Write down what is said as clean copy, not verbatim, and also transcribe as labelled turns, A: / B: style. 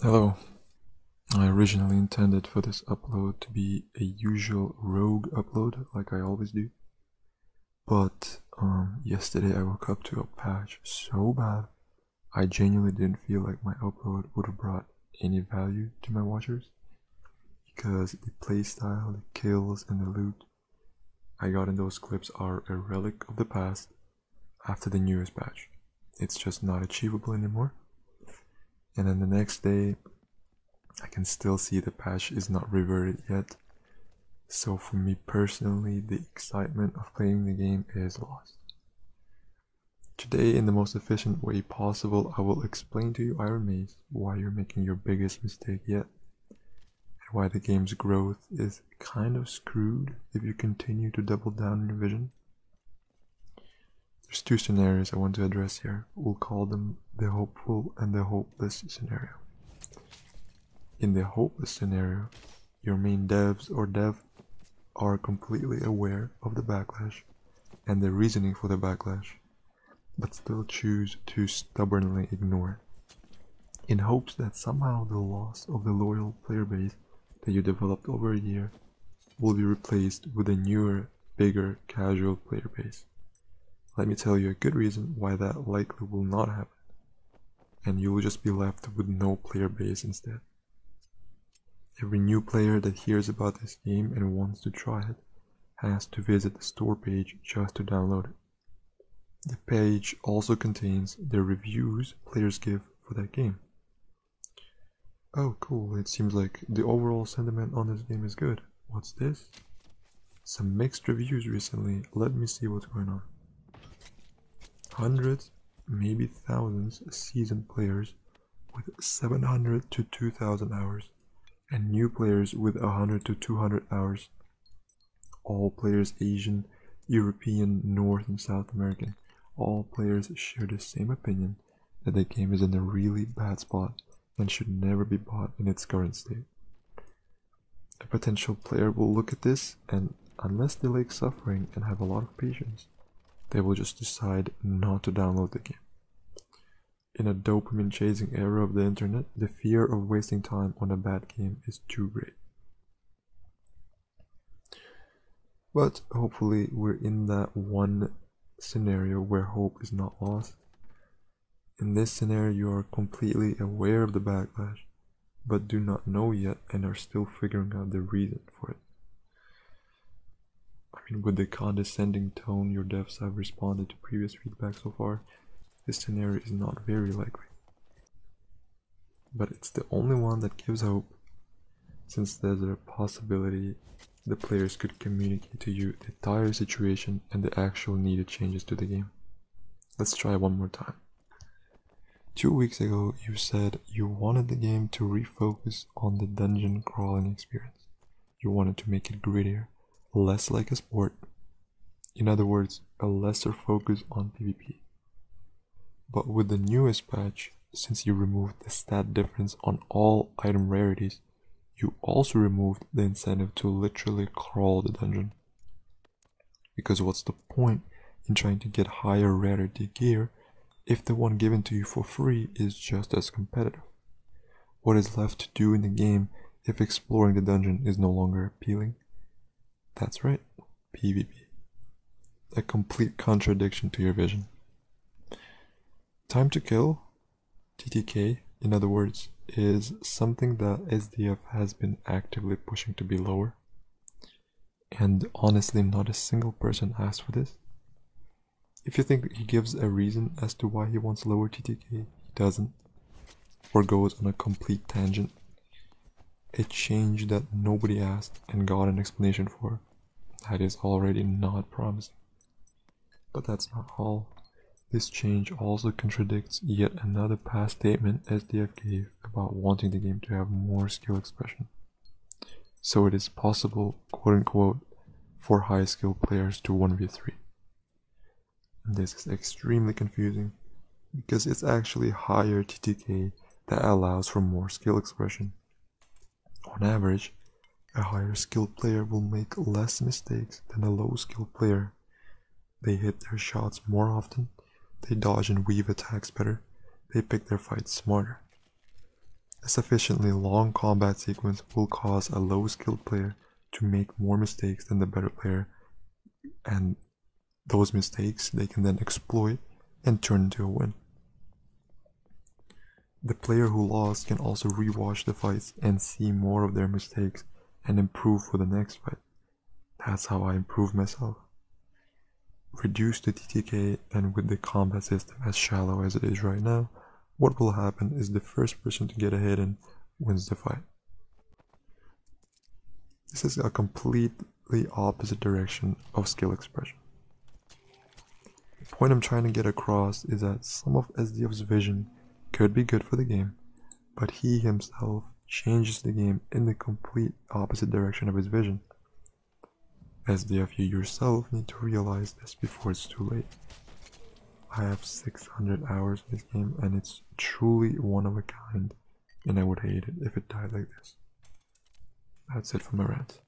A: Hello. I originally intended for this upload to be a usual rogue upload like I always do. But yesterday I woke up to a patch so bad I genuinely didn't feel like my upload would have brought any value to my watchers, because the playstyle, the kills and the loot I got in those clips are a relic of the past after the newest patch. It's just not achievable anymore. And then the next day I can still see the patch is not reverted yet. So for me personally, the excitement of playing the game is lost. Today, in the most efficient way possible, I will explain to you, Ironmace, why you're making your biggest mistake yet, and why the game's growth is kind of screwed if you continue to double down on your vision. There's two scenarios I want to address here. We'll call them the hopeful and the hopeless scenario. In the hopeless scenario, your main devs or dev are completely aware of the backlash and the reasoning for the backlash, but still choose to stubbornly ignore it, in hopes that somehow the loss of the loyal player base that you developed over a year will be replaced with a newer, bigger, casual player base. Let me tell you a good reason why that likely will not happen, and you will just be left with no player base instead. Every new player that hears about this game and wants to try it has to visit the store page just to download it. The page also contains the reviews players give for that game. Oh cool, it seems like the overall sentiment on this game is good. What's this? Some mixed reviews recently. Let me see what's going on. Hundreds, maybe thousands seasoned players with 700 to 2000 hours, and new players with 100 to 200 hours. All players Asian, European, North and South American. All players share the same opinion that the game is in a really bad spot and should never be bought in its current state. A potential player will look at this, and unless they like suffering and have a lot of patience, they will just decide not to download the game. In a dopamine chasing era of the internet, the fear of wasting time on a bad game is too great. But hopefully we're in that one scenario where hope is not lost. In this scenario you are completely aware of the backlash, but do not know yet and are still figuring out the reason for it. I mean, with the condescending tone your devs have responded to previous feedback so far, this scenario is not very likely. But it's the only one that gives hope, since there's a possibility the players could communicate to you the entire situation and the actual needed changes to the game. Let's try one more time. 2 weeks ago you said you wanted the game to refocus on the dungeon crawling experience. You wanted to make it grittier, less like a sport. In other words, a lesser focus on PvP. But with the newest patch, since you removed the stat difference on all item rarities, you also removed the incentive to literally crawl the dungeon. Because what's the point in trying to get higher rarity gear if the one given to you for free is just as competitive? What is left to do in the game if exploring the dungeon is no longer appealing? That's right, PvP. A complete contradiction to your vision. Time to kill, TTK, in other words, is something that SDF has been actively pushing to be lower. And honestly, not a single person asked for this. If you think he gives a reason as to why he wants lower TTK, he doesn't. Or goes on a complete tangent. A change that nobody asked and got an explanation for. That is already not promising. But that's not all. This change also contradicts yet another past statement SDF gave about wanting the game to have more skill expression. So it is possible, quote unquote, for high skill players to 1v3. And this is extremely confusing, because it's actually higher TTK that allows for more skill expression. On average, a higher skilled player will make less mistakes than a low skilled player. They hit their shots more often, they dodge and weave attacks better, they pick their fights smarter. A sufficiently long combat sequence will cause a low-skilled player to make more mistakes than the better player, and those mistakes they can then exploit and turn into a win. The player who lost can also rewatch the fights and see more of their mistakes and improve for the next fight. That's how I improve myself. Reduce the TTK, and with the combat system as shallow as it is right now, what will happen is the first person to get a hit in wins the fight. This is a completely opposite direction of skill expression. The point I'm trying to get across is that some of SDF's vision could be good for the game, but he himself changes the game in the complete opposite direction of his vision. SDF, you yourself need to realize this before it's too late. I have 600 hours in this game and it's truly one of a kind, and I would hate it if it died like this. That's it for my rant.